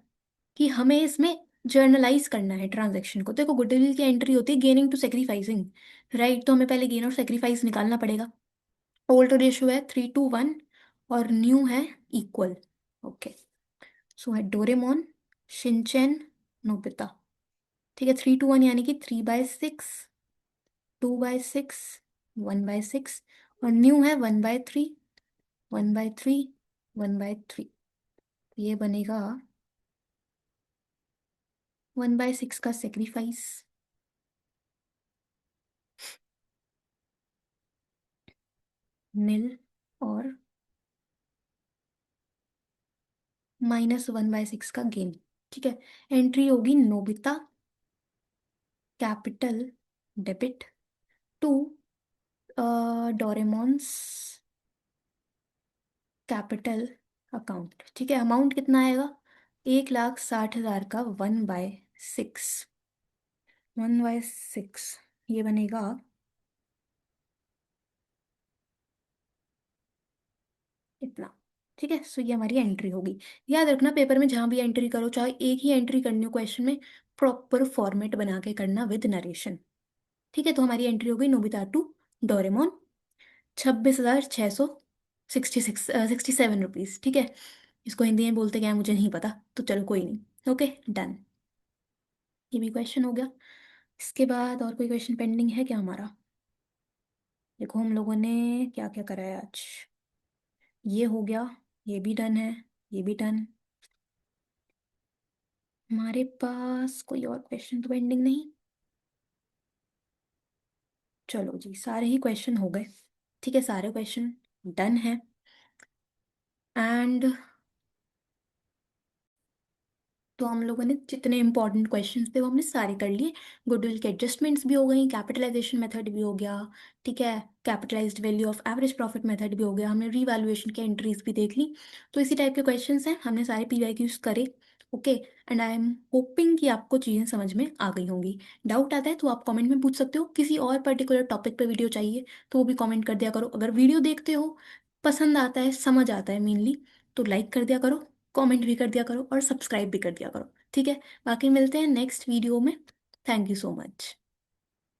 कि हमें इसमें जर्नलाइज करना है ट्रांजैक्शन को। देखो, गुडविल की एंट्री होती है गेनिंग टू सेक्रीफाइसिंग, राइट? तो हमें पहले गेन और सेक्रीफाइस निकालना पड़ेगा। ओल्ड रेशियो है 3:1 और न्यू है इक्वल। ओके, सो है डोरेमोन, शिनचैन, नोबिता। ठीक है, 3:1 यानी कि 3/6, 2/6, 1/6, और न्यू है 1/3, 1/3, 1/3। ये बनेगा 1/6 का सेक्रीफाइस, निल, और -1/6 का गेन। ठीक है, एंट्री होगी Nobita capital debit to Doraemon's capital account. ठीक है, अमाउंट कितना आएगा, 1,60,000 का 1/6, 1/6, ये बनेगा इतना। ठीक है, सो ये हमारी एंट्री होगी। याद रखना, पेपर में जहां भी एंट्री करो, चाहे एक ही एंट्री करनी हो क्वेश्चन में, प्रॉपर फॉर्मेट बना के करना विद नरेशन। ठीक है, तो हमारी एंट्री होगी नोबिता टू डोरेमोन, 26,666 ₹67। ठीक है, इसको हिंदी में बोलते क्या है मुझे नहीं पता, तो चलो कोई नहीं। Okay, done. ये भी क्वेश्चन हो गया। इसके बाद और कोई क्वेश्चन पेंडिंग है क्या हमारा? देखो, हम लोगों ने क्या क्या करा है आज। ये हो गया, ये भी डन है, ये भी डन। हमारे पास कोई और क्वेश्चन तो पेंडिंग नहीं। चलो जी, सारे ही क्वेश्चन हो गए। ठीक है, सारे क्वेश्चन डन है। एंड तो हम लोगों ने जितने इंपॉर्टेंट क्वेश्चंस थे वो हमने सारे कर लिए। गुडविल के एडजस्टमेंट्स भी हो गई, कैपिटलाइजेशन मेथड भी हो गया। ठीक है, capitalised value of average profit method भी हो गया, हमने रीवैल्यूएशन की एंट्रीज भी देख ली। तो इसी टाइप के क्वेश्चंस हैं, हमने सारे पीवाईक्यूज करे। Okay, and I am hoping कि आपको चीज़ें समझ में आ गई होंगी। डाउट आता है तो आप कमेंट में पूछ सकते हो। किसी और पर्टिकुलर टॉपिक पे वीडियो चाहिए तो वो भी कमेंट कर दिया करो। अगर वीडियो देखते हो, पसंद आता है, समझ आता है मेनली, तो लाइक कर दिया करो, कमेंट भी कर दिया करो और सब्सक्राइब भी कर दिया करो। ठीक है, बाकी मिलते हैं नेक्स्ट वीडियो में। Thank you so much.